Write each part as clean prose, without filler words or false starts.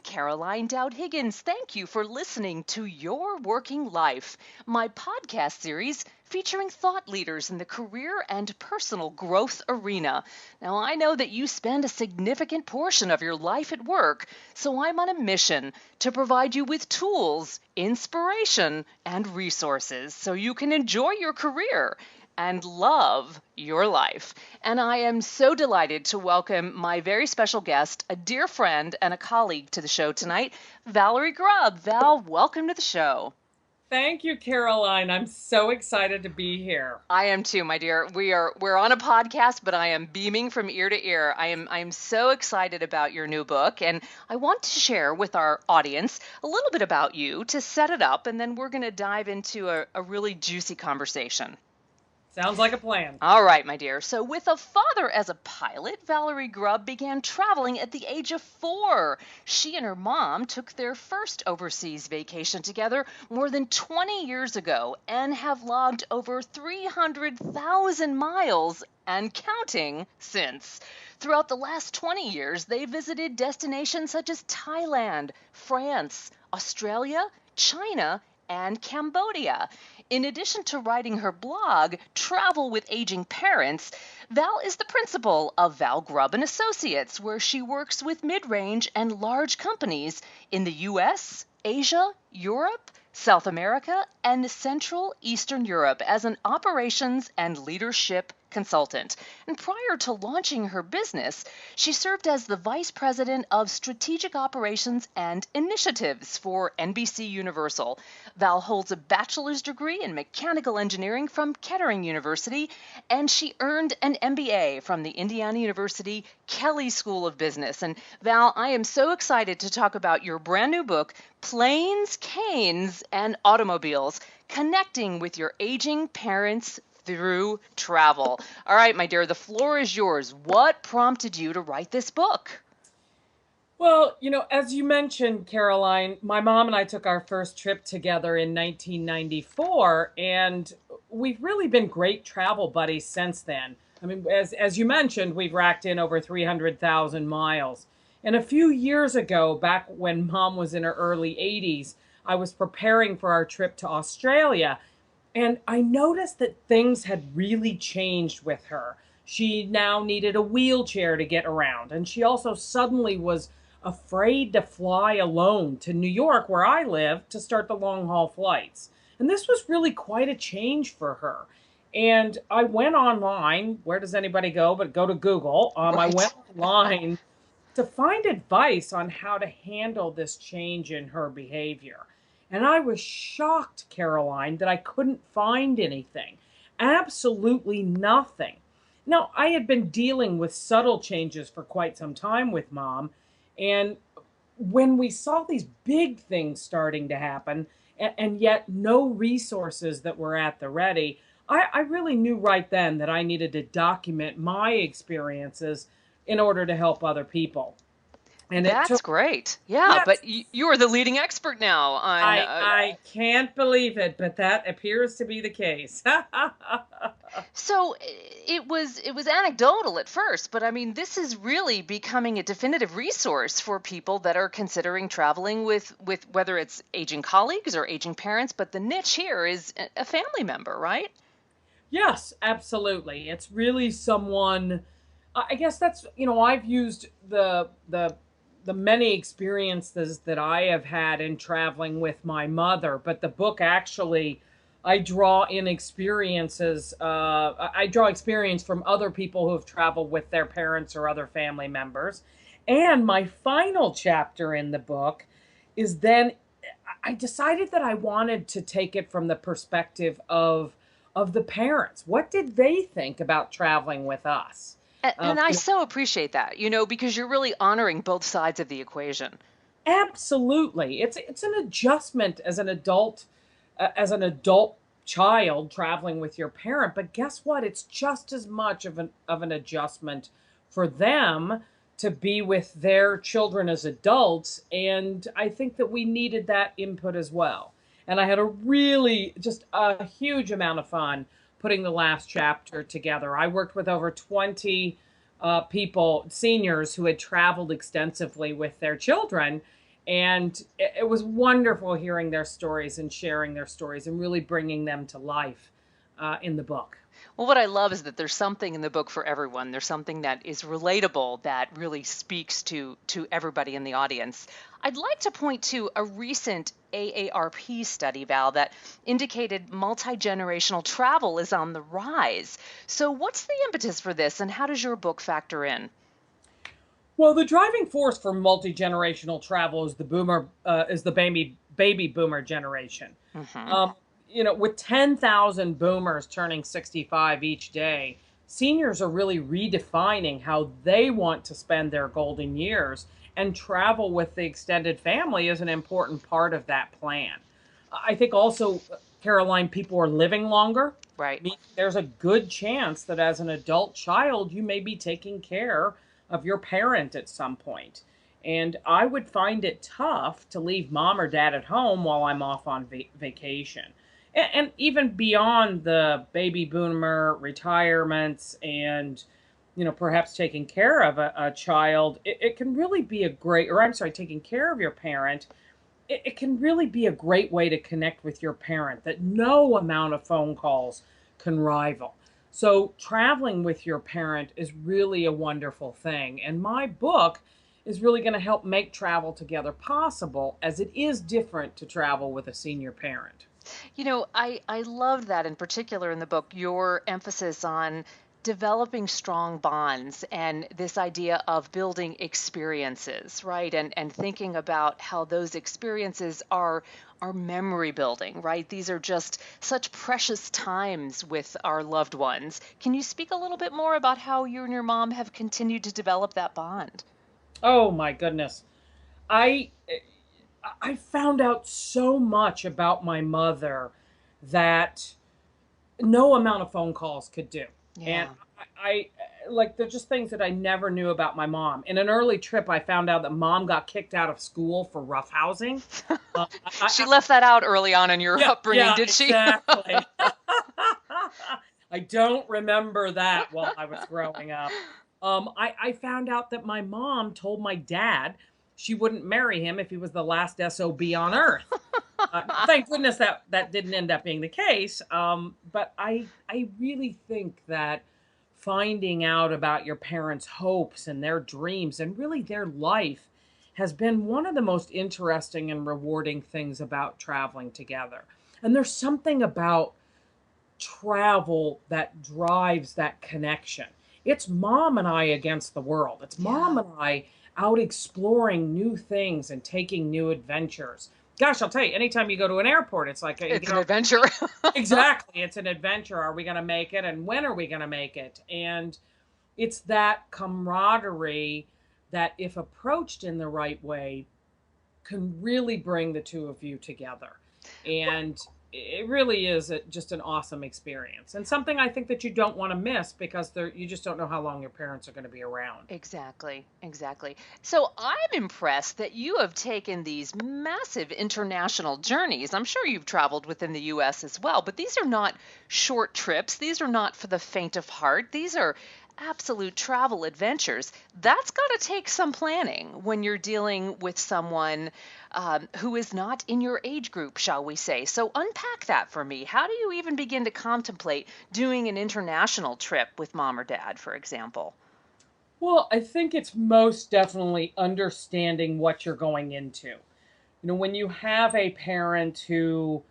Caroline Dowd-Higgins. Thank you for listening to Your Working Life, my podcast series featuring thought leaders in the career and personal growth arena. Now, I know that you spend a significant portion of your life at work, so I'm on a mission to provide you with tools, inspiration, and resources so you can enjoy your career and love your life. And I am so delighted to welcome my very special guest, a dear friend and a colleague to the show tonight, Val Grubb. Val, welcome to the show. Thank you, Caroline. I'm so excited to be here. I am too, my dear. We're on a podcast, but I am beaming from ear to ear. I am so excited about your new book, and I want to share with our audience a little bit about you to set it up, and then we're going to dive into a really juicy conversation. Sounds like a plan. All right, my dear. So with a father as a pilot, Valerie Grubb began traveling at the age of 4. She and her mom took their first overseas vacation together more than 20 years ago and have logged over 300,000 miles and counting since. Throughout the last 20 years, they visited destinations such as Thailand, France, Australia, China, and Cambodia. In addition to writing her blog, Travel with Aging Parents, Val is the principal of Val Grubb and Associates, where she works with mid-range and large companies in the US, Asia, Europe, South America, and Central Eastern Europe as an operations and leadership consultant. And prior to launching her business, she served as the Vice President of Strategic Operations and Initiatives for NBC Universal. Val holds a bachelor's degree in mechanical engineering from Kettering University, and she earned an MBA from the Indiana University Kelley School of Business. And Val, I am so excited to talk about your brand new book, Planes, Canes, and Automobiles, Connecting with Your Aging Parents Through Travel. All right, my dear, the floor is yours. What prompted you to write this book? Well, as you mentioned, Caroline, my mom and I took our first trip together in 1994, and we've really been great travel buddies since then. I mean, as you mentioned, we've racked in over 300,000 miles. And a few years ago, back when Mom was in her early 80s, I was preparing for our trip to Australia, and I noticed that things had really changed with her. She now needed a wheelchair to get around, and she also suddenly was afraid to fly alone to New York, where I live, to start the long haul flights. And this was really quite a change for her. And I went online. Where does anybody go but go to Google? Right. I went online to find advice on how to handle this change in her behavior. And I was shocked, Caroline, that I couldn't find anything. Absolutely nothing. Now, I had been dealing with subtle changes for quite some time with Mom. And when we saw these big things starting to happen, and yet no resources that were at the ready, I really knew right then that I needed to document my experiences in order to help other people. And that's great. Yeah, yes. But you are the leading expert now on... I can't believe it, but that appears to be the case. So it was anecdotal at first, but I mean, this is really becoming a definitive resource for people that are considering traveling with whether it's aging colleagues or aging parents, but the niche here is a family member, right? Yes, absolutely. It's really someone... I guess that's, I've used the many experiences that I have had in traveling with my mother, but the book actually, I draw in experiences. I draw experience from other people who have traveled with their parents or other family members. And my final chapter in the book is then I decided that I wanted to take it from the perspective of the parents. What did they think about traveling with us? And I so appreciate that, because you're really honoring both sides of the equation. Absolutely. It's an adjustment as an adult child traveling with your parent. But guess what? It's just as much of an adjustment for them to be with their children as adults. And I think that we needed that input as well. And I had just a huge amount of fun putting the last chapter together. I worked with over 20 people, seniors who had traveled extensively with their children. And it was wonderful hearing their stories and sharing their stories and really bringing them to life in the book. Well, what I love is that there's something in the book for everyone. There's something that is relatable that really speaks to everybody in the audience. I'd like to point to a recent AARP study, Val, that indicated multi-generational travel is on the rise. So what's the impetus for this, and how does your book factor in? Well, the driving force for multi-generational travel is the baby boomer generation. Hmm. Um, with 10,000 boomers turning 65 each day, seniors are really redefining how they want to spend their golden years, and travel with the extended family is an important part of that plan. I think also, Caroline, people are living longer. Right. There's a good chance that as an adult child, you may be taking care of your parent at some point. And I would find it tough to leave mom or dad at home while I'm off on vacation. And even beyond the baby boomer retirements and, perhaps taking care of a child, it can really be a great, or I'm sorry, taking care of your parent, it can really be a great way to connect with your parent that no amount of phone calls can rival. So traveling with your parent is really a wonderful thing. And my book is really going to help make travel together possible, as it is different to travel with a senior parent. I love that in particular in the book, your emphasis on developing strong bonds and this idea of building experiences, right? And thinking about how those experiences are memory building, right? These are just such precious times with our loved ones. Can you speak a little bit more about how you and your mom have continued to develop that bond? Oh my goodness. I I found out so much about my mother that no amount of phone calls could do. And Yeah. I like, they're just things that I never knew about my mom. In an early trip, I found out that mom got kicked out of school for roughhousing. Uh, She left that out early on in your yeah, upbringing, yeah, did she? exactly. I don't remember that while I was growing up. I found out that my mom told my dad she wouldn't marry him if he was the last SOB on earth. Thank goodness that didn't end up being the case. But I really think that finding out about your parents' hopes and their dreams and really their life has been one of the most interesting and rewarding things about traveling together. And there's something about travel that drives that connection. It's mom and I against the world. It's mom Yeah. and I out exploring new things and taking new adventures. Gosh, I'll tell you, anytime you go to an airport, it's like, It's an adventure. exactly, it's an adventure. Are we going to make it? And when are we going to make it? And it's that camaraderie that, if approached in the right way, can really bring the two of you together. And it really is just an awesome experience, and something I think that you don't want to miss, because you just don't know how long your parents are going to be around. Exactly, exactly. So I'm impressed that you have taken these massive international journeys. I'm sure you've traveled within the US as well, but these are not short trips. These are not for the faint of heart. These are absolute travel adventures. That's got to take some planning when you're dealing with someone who is not in your age group, shall we say. So unpack that for me. How do you even begin to contemplate doing an international trip with mom or dad, for example? Well, I think it's most definitely understanding what you're going into. When you have a parent who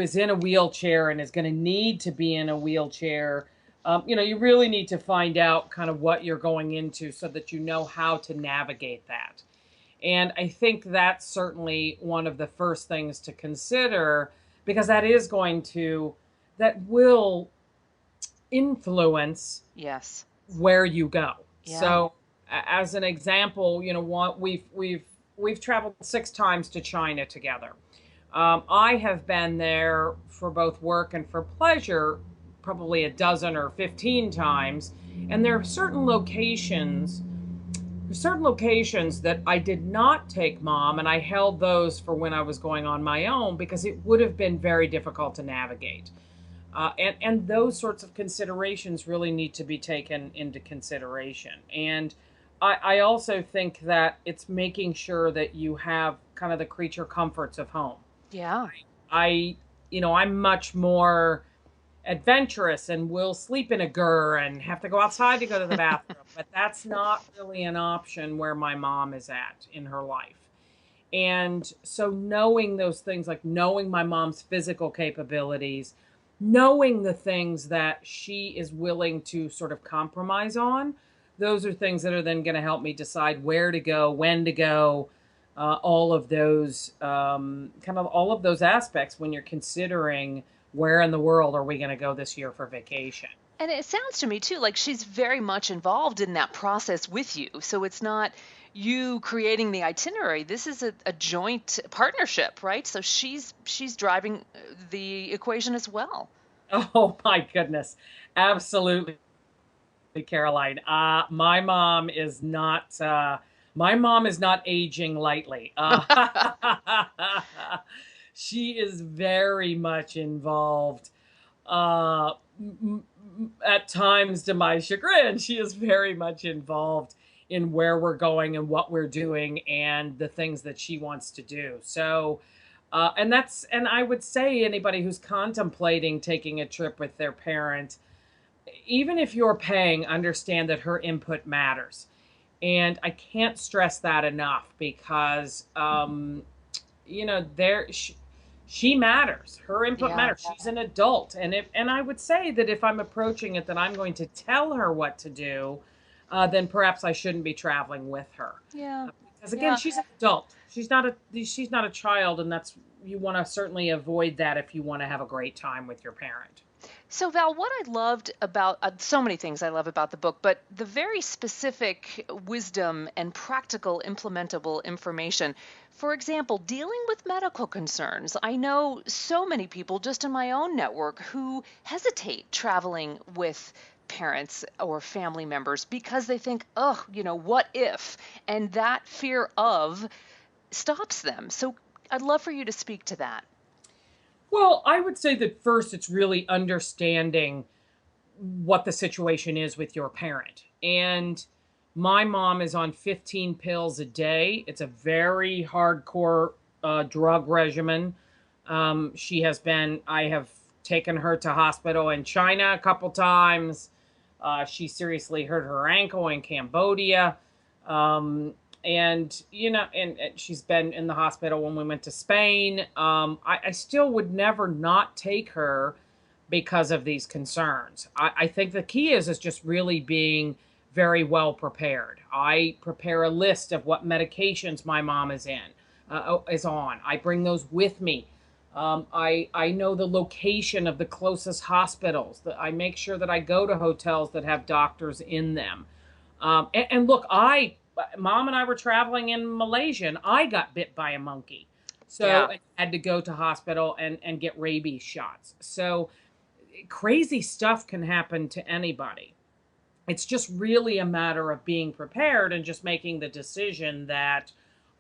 is in a wheelchair and is going to need to be in a wheelchair, you really need to find out kind of what you're going into so that you know how to navigate that. And I think that's certainly one of the first things to consider, because that will influence Yes. where you go. Yeah. So, as an example, what we've traveled 6 times to China together. I have been there for both work and for pleasure probably a dozen or 15 times, and there's certain locations that I did not take mom, and I held those for when I was going on my own, because it would have been very difficult to navigate. And those sorts of considerations really need to be taken into consideration. And I also think that it's making sure that you have kind of the creature comforts of home. Yeah. I, I'm much more adventurous and will sleep in a gur and have to go outside to go to the bathroom. But that's not really an option where my mom is at in her life. And so knowing those things, like knowing my mom's physical capabilities, knowing the things that she is willing to sort of compromise on, those are things that are then going to help me decide where to go, when to go, all of those kind of all of those aspects when you're considering where in the world are we going to go this year for vacation. And it sounds to me too like she's very much involved in that process with you. So it's not you creating the itinerary. This is a joint partnership, right? So she's driving the equation as well. Oh my goodness. Absolutely, Caroline. My mom is not aging lightly. She is very much involved. Uh, at times, to my chagrin, she is very much involved in where we're going and what we're doing and the things that she wants to do. So, and I would say anybody who's contemplating taking a trip with their parent, even if you're paying, understand that her input matters. And I can't stress that enough because, there she matters. Her input Yeah. matters. She's an adult, and I would say that if I'm approaching it that I'm going to tell her what to do, then perhaps I shouldn't be traveling with her. Yeah. Because again, Yeah. she's an adult. She's not a child, and that's you want to certainly avoid that if you want to have a great time with your parent. So, Val, what I loved about so many things I love about the book, but the very specific wisdom and practical implementable information. For example, dealing with medical concerns. I know so many people just in my own network who hesitate traveling with parents or family members because they think, oh, what if? And that fear of stops them. So, I'd love for you to speak to that. Well, I would say that first it's really understanding what the situation is with your parent. And my mom is on 15 pills a day. It's a very hardcore drug regimen. I have taken her to hospital in China a couple times. She seriously hurt her ankle in Cambodia. And she's been in the hospital when we went to Spain. I still would never not take her because of these concerns. I think the key is just really being very well prepared. I prepare a list of what medications my mom is on. I bring those with me. I know the location of the closest hospitals. I make sure that I go to hotels that have doctors in them. And look, Mom and I were traveling in Malaysia, and I got bit by a monkey. So Yeah. I had to go to hospital and get rabies shots. So crazy stuff can happen to anybody. It's just really a matter of being prepared and just making the decision that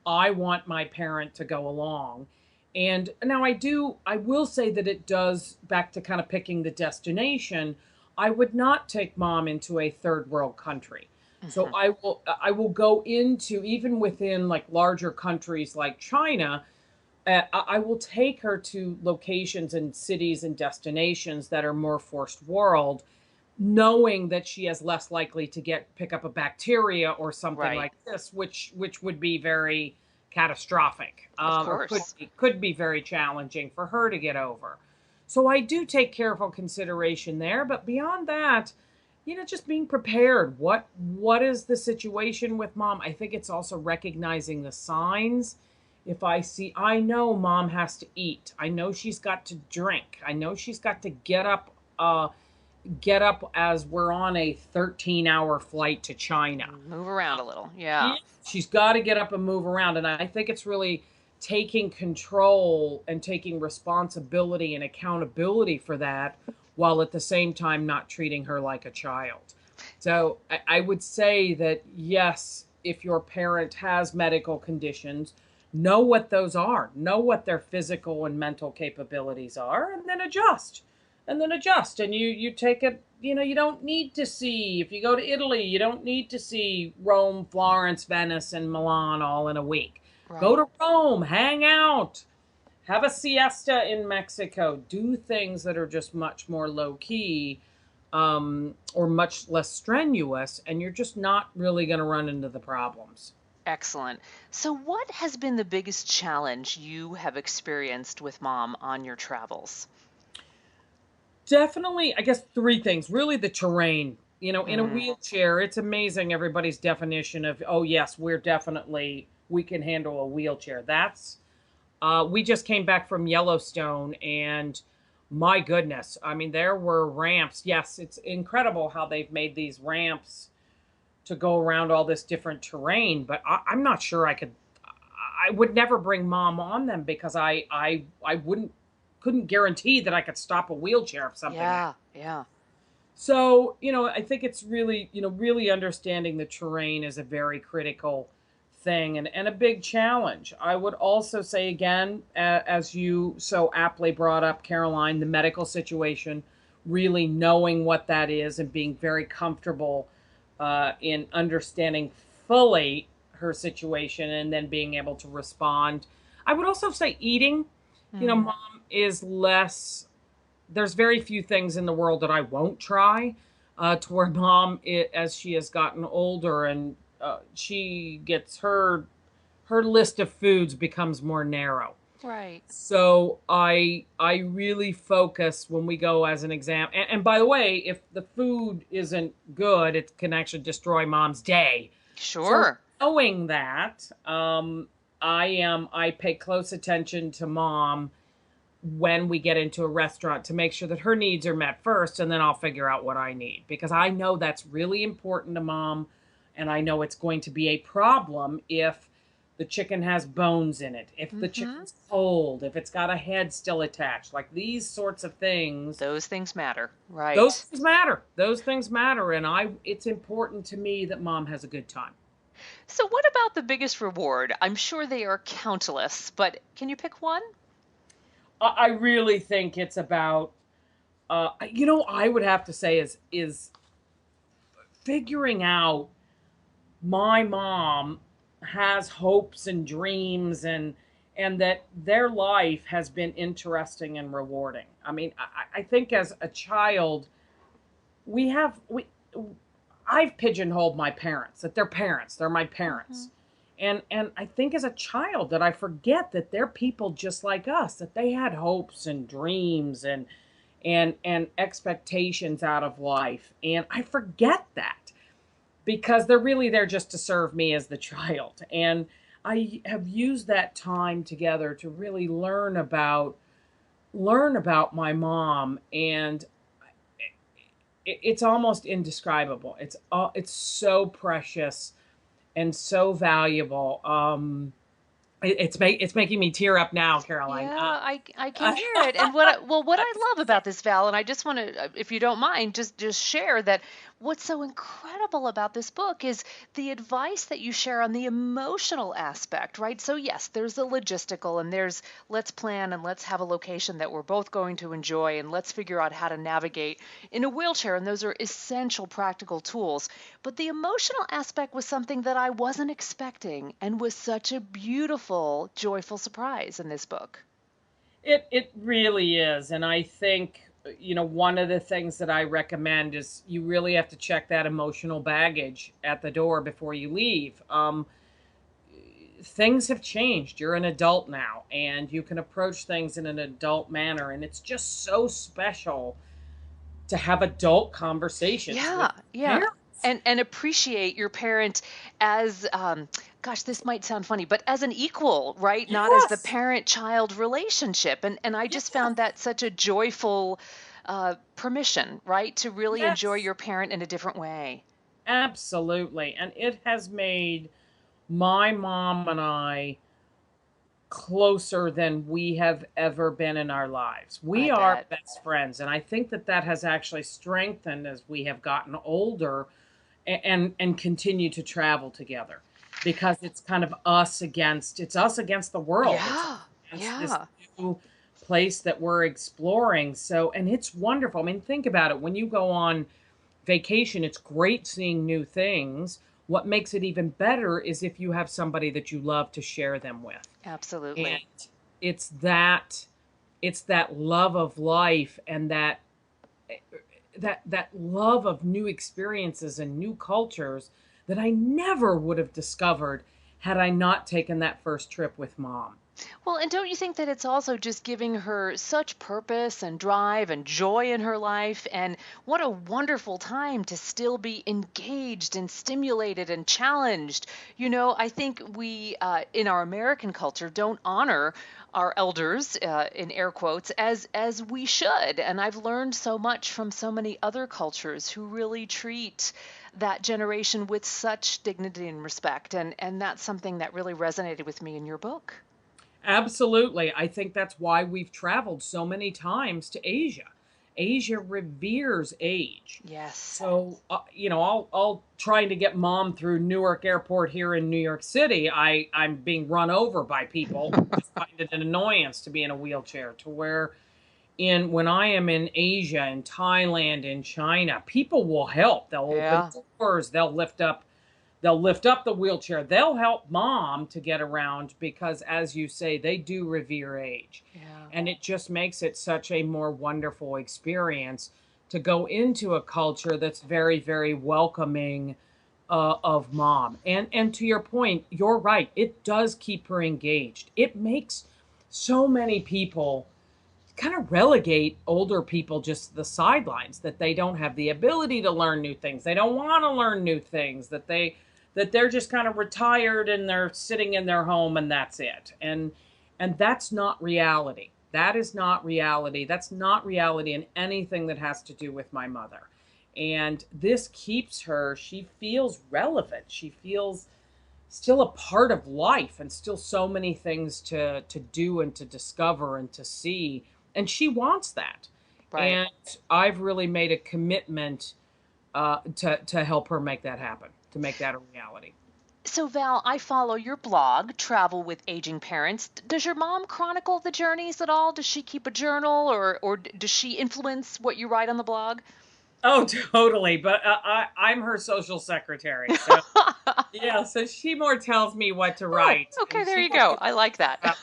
I want my parent to go along. And now I will say that it does, back to kind of picking the destination, I would not take mom into a third world country. So Mhm. I will go into, even within like larger countries like China, I will take her to locations and cities and destinations that are more first world, knowing that she is less likely to pick up a bacteria or something Right. like this, which would be very catastrophic, Of or could course. be, could be very challenging for her to get over. So I do take careful consideration there, but beyond that, just being prepared. What is the situation with mom? I think it's also recognizing the signs. If I know mom has to eat. I know she's got to drink. I know she's got to get up as we're on a 13-hour flight to China. Move around a little. Yeah, Yeah. she's got to get up and move around. And I think it's really taking control and taking responsibility and accountability for that while at the same time not treating her like a child. So I would say that, yes, if your parent has medical conditions, know what those are, know what their physical and mental capabilities are, and then adjust. And then adjust. And you take it you don't need to see, if you go to Italy, you don't need to see Rome, Florence, Venice, and Milan all in a week. Go Right. to Rome, hang out, have a siesta in Mexico, do things that are just much more low key, or much less strenuous, and you're just not really going to run into the problems. Excellent. So, what has been the biggest challenge you have experienced with mom on your travels? Definitely, I guess three things. Really, the terrain. In a Mm, wheelchair, it's amazing everybody's definition of, oh, yes, we can handle a wheelchair. We just came back from Yellowstone, and my goodness, I mean, there were ramps. Yes, it's incredible how they've made these ramps to go around all this different terrain, but I'm not sure I would never bring mom on them because I couldn't guarantee that I could stop a wheelchair if something happened. yeah, yeah. So, I think it's really, really understanding the terrain is a very critical thing and a big challenge. I would also say, again, as you so aptly brought up, Caroline, the medical situation, really knowing what that is and being very comfortable in understanding fully her situation and then being able to respond. I would also say eating. Mm, Mom is less, there's very few things in the world that I won't try. To where mom, as she has gotten older and she gets her list of foods becomes more narrow. right. So I really focus when we go as an exam. And by the way, if the food isn't good, it can actually destroy mom's day. So Sure. knowing that, I pay close attention to mom when we get into a restaurant to make sure that her needs are met first, and then I'll figure out what I need because I know that's really important to mom, and I know it's going to be a problem if the chicken has bones in it, if the Hmm. chicken's cold, if it's got a head still attached, like these sorts of things. Those things matter. Those Right. things matter. Those things matter, and I it's important to me that mom has a good time. So, what about the biggest reward? I'm sure they are countless, but can you pick one? I really think it's about I would have to say is figuring out my mom has hopes and dreams and that their life has been interesting and rewarding. I mean, I think as a child, we have we I've pigeonholed my parents, that they're parents, they're my Hmm. parents. And I think as a child that I forget that they're people just like us, that they had hopes and dreams and expectations out of life. And I forget that because they're really there just to serve me as the child. And I have used that time together to really learn about my mom, and it's almost indescribable. It's so precious and so valuable. It's making me tear up now, Caroline. Yeah, I can hear it. And what I love about this, Val, and I just want to, if you don't mind, just share that what's so incredible about this book is the advice that you share on the emotional aspect, right? So yes, there's the logistical, and there's let's plan and let's have a location that we're both going to enjoy, and let's figure out how to navigate in a wheelchair, and those are essential practical tools. But the emotional aspect was something that I wasn't expecting and was such a beautiful, joyful surprise in this book. It really is, and I think one of the things that I recommend is you really have to check that emotional baggage at the door before you leave. Things have changed. You're an adult now, and you can approach things in an adult manner, and it's just so special to have adult conversations with Yeah, yeah. parents. And appreciate your parent as gosh, this might sound funny, but as an equal, right? Not as the Yes, parent-child relationship. And I just yes, found that such a joyful permission, right? To really enjoy yes, your parent in a different way. absolutely. And it has made my mom and I closer than we have ever been in our lives. I We are bet. best friends, and I think that that has actually strengthened as we have gotten older and continue to travel together because it's kind of us against the world. It's Yeah, against this yeah. new place that we're exploring. So, and it's wonderful. I mean, think about it. When you go on vacation, it's great seeing new things. What makes it even better is if you have somebody that you love to share them with. Absolutely. And it's that it's that love of life and that love of new experiences and new cultures that I never would have discovered had I not taken that first trip with mom. Well, and don't you think that it's also just giving her such purpose and drive and joy in her life? And what a wonderful time to still be engaged and stimulated and challenged. I think we, in our American culture, don't honor our elders, in air quotes, as we should. And I've learned so much from so many other cultures who really treat that generation with such dignity and respect. And that's something that really resonated with me in your book. Absolutely. I think that's why we've traveled so many times to Asia. Asia reveres age. Yes. So, I'll trying to get mom through Newark Airport here in New York City. I'm being run over by people who just find it an annoyance to be in a wheelchair. To where when I am in Asia, in Thailand, in China, people will help. They'll Yeah. open doors. They'll lift up the wheelchair. They'll help mom to get around because, as you say, they do revere age. Yeah. And it just makes it such a more wonderful experience to go into a culture that's very, very welcoming of mom. And to your point, you're right. It does keep her engaged. It makes so many people kind of relegate older people just to the sidelines, that they don't have the ability to learn new things. They don't want to learn new things, that they're just kind of retired and they're sitting in their home and that's it. And that's not reality. That is not reality. That's not reality in anything that has to do with my mother. And this keeps her, she feels relevant. She feels still a part of life and still so many things to do and to discover and to see. And she wants that. Right. And I've really made a commitment to help her make that happen, to make that a reality. So, Val, I follow your blog, Travel with Aging Parents. Does your mom chronicle the journeys at all? Does she keep a journal, or does she influence what you write on the blog? Oh, totally. But I'm her social secretary. So, yeah, so she more tells me what to Oh, write. okay, And there you go. I like that.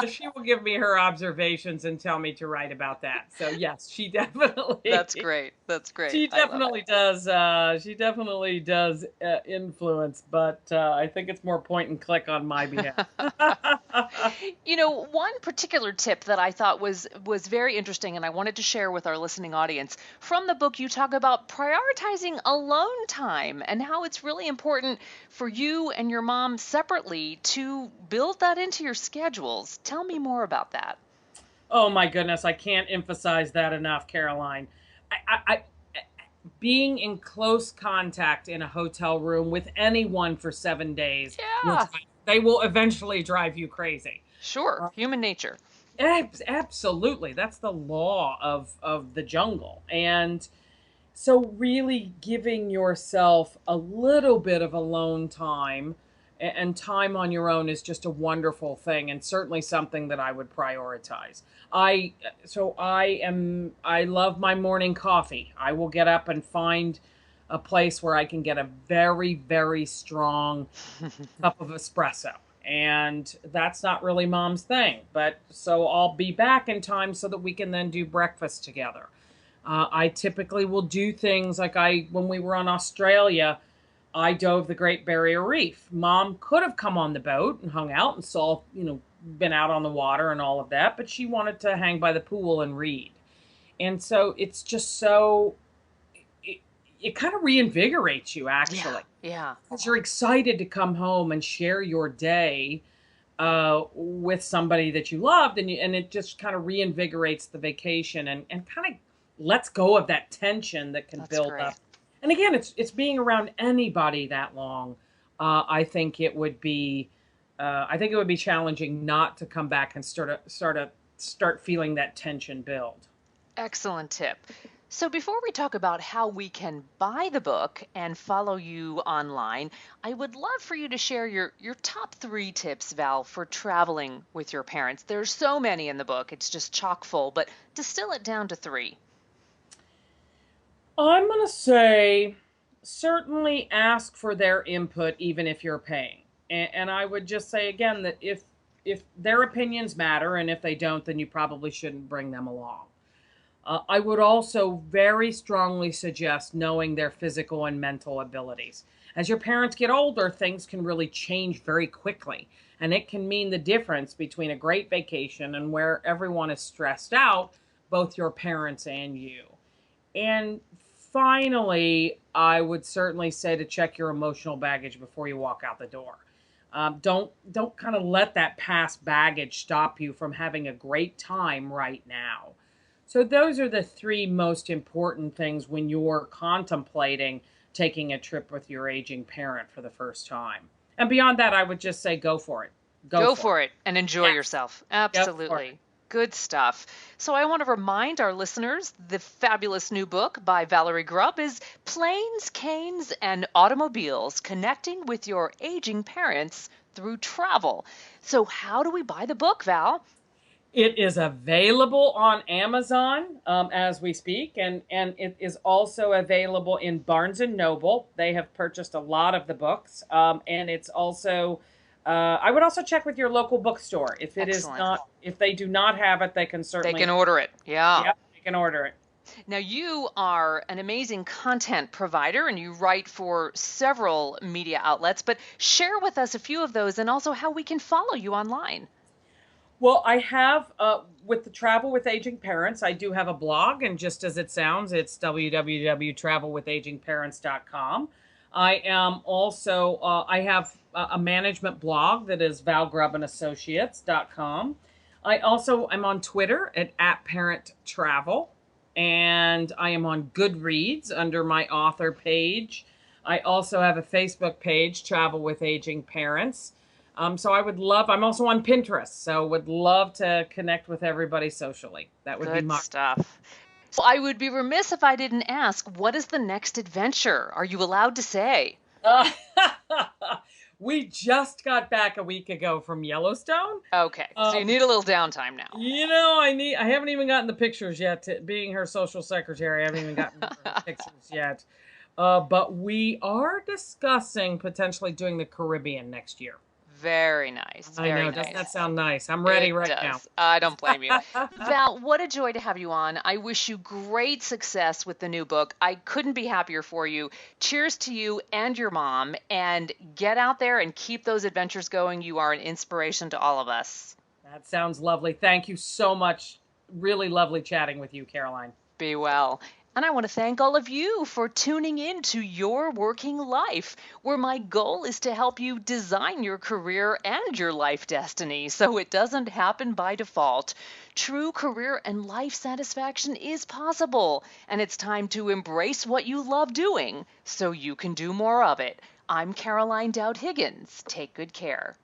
she will give me her observations and tell me to write about that. So, yes, she definitely. That's great. That's great. She I love it. definitely does. She definitely does influence, but I think it's more point and click on my behalf. One particular tip that I thought was very interesting and I wanted to share with our listening audience. From the book, you talk about prioritizing alone time and how it's really important for you and your mom separately to build that into your schedules. Tell me more about that. Oh my goodness, I can't emphasize that enough, Caroline. I being in close contact in a hotel room with anyone for 7 days Yeah, they will eventually drive you crazy. sure. Human nature. Absolutely, that's the law of the jungle. And so really giving yourself a little bit of alone time and time on your own is just a wonderful thing, and certainly something that I would prioritize. I love my morning coffee. I will get up and find a place where I can get a very, very strong cup of espresso. And that's not really mom's thing, but so I'll be back in time so that we can then do breakfast together. I typically will do things like when we were on Australia, I dove the Great Barrier Reef. Mom could have come on the boat and hung out and saw, been out on the water and all of that, but she wanted to hang by the pool and read. And so it's just it kind of reinvigorates you, Yeah, actually, yeah. because you're excited to come home and share your day with somebody that you loved, and it just kind of reinvigorates the vacation and kind of lets go of that tension that can That's build great. up. And again, it's being around anybody that long. I think it would be challenging not to come back and start feeling that tension build. Excellent tip. So, before we talk about how we can buy the book and follow you online, I would love for you to share your top 3 tips, Val, for traveling with your parents. There's so many in the book, it's just chock full, but distill it down to 3. I'm going to say certainly ask for their input, even if you're paying. And I would just say again that if their opinions matter, and if they don't, then you probably shouldn't bring them along. I would also very strongly suggest knowing their physical and mental abilities. As your parents get older, things can really change very quickly, and it can mean the difference between a great vacation and where everyone is stressed out, both your parents and you. And finally, I would certainly say to check your emotional baggage before you walk out the door. Don't kind of let that past baggage stop you from having a great time right now. So those are the 3 most important things when you're contemplating taking a trip with your aging parent for the first time. And beyond that, I would just say go for it. Go Go for for it. it and enjoy Yes, yourself. go for it. Absolutely. Good stuff. So, I want to remind our listeners the fabulous new book by Valerie Grubb is Planes, Canes, and Automobiles Connecting with Your Aging Parents Through Travel. So, how do we buy the book, Val? It is available on Amazon as we speak, and it is also available in Barnes and Noble. They have purchased a lot of the books, and it's also. I would also check with your local bookstore if it is Excellent. not. If they do not have it, they can They certainly. can order it. Yeah. Yeah, they can order it. Now, you are an amazing content provider and you write for several media outlets, but share with us a few of those and also how we can follow you online. Well, I have, with the Travel with Aging Parents, I do have a blog, and just as it sounds, it's www.travelwithagingparents.com. I am also, I have a management blog that is valgrubbandassociates.com. I also am on Twitter at @parenttravel, and I am on Goodreads under my author page. I also have a Facebook page, Travel with Aging Parents. So I would love, I'm also on Pinterest, so would love to connect with everybody socially. That would be Good my. stuff. So I would be remiss if I didn't ask, what is the next adventure? Are you allowed to say? Uh, we just got back a week ago from Yellowstone. Okay, so you need a little downtime now. I haven't even gotten the pictures yet. Being her social secretary, I haven't even gotten the pictures yet. But we are discussing potentially doing the Caribbean next year. Very nice. I know. Very Doesn't that nice. sound nice? I'm ready It right does. now. I don't blame you. Val, what a joy to have you on. I wish you great success with the new book. I couldn't be happier for you. Cheers to you and your mom, and get out there and keep those adventures going. You are an inspiration to all of us. That sounds lovely. Thank you so much. Really lovely chatting with you, Caroline. Be well. And I want to thank all of you for tuning in to Your Working Life, where my goal is to help you design your career and your life destiny so it doesn't happen by default. True career and life satisfaction is possible, and it's time to embrace what you love doing so you can do more of it. I'm Caroline Dowd-Higgins. Take good care.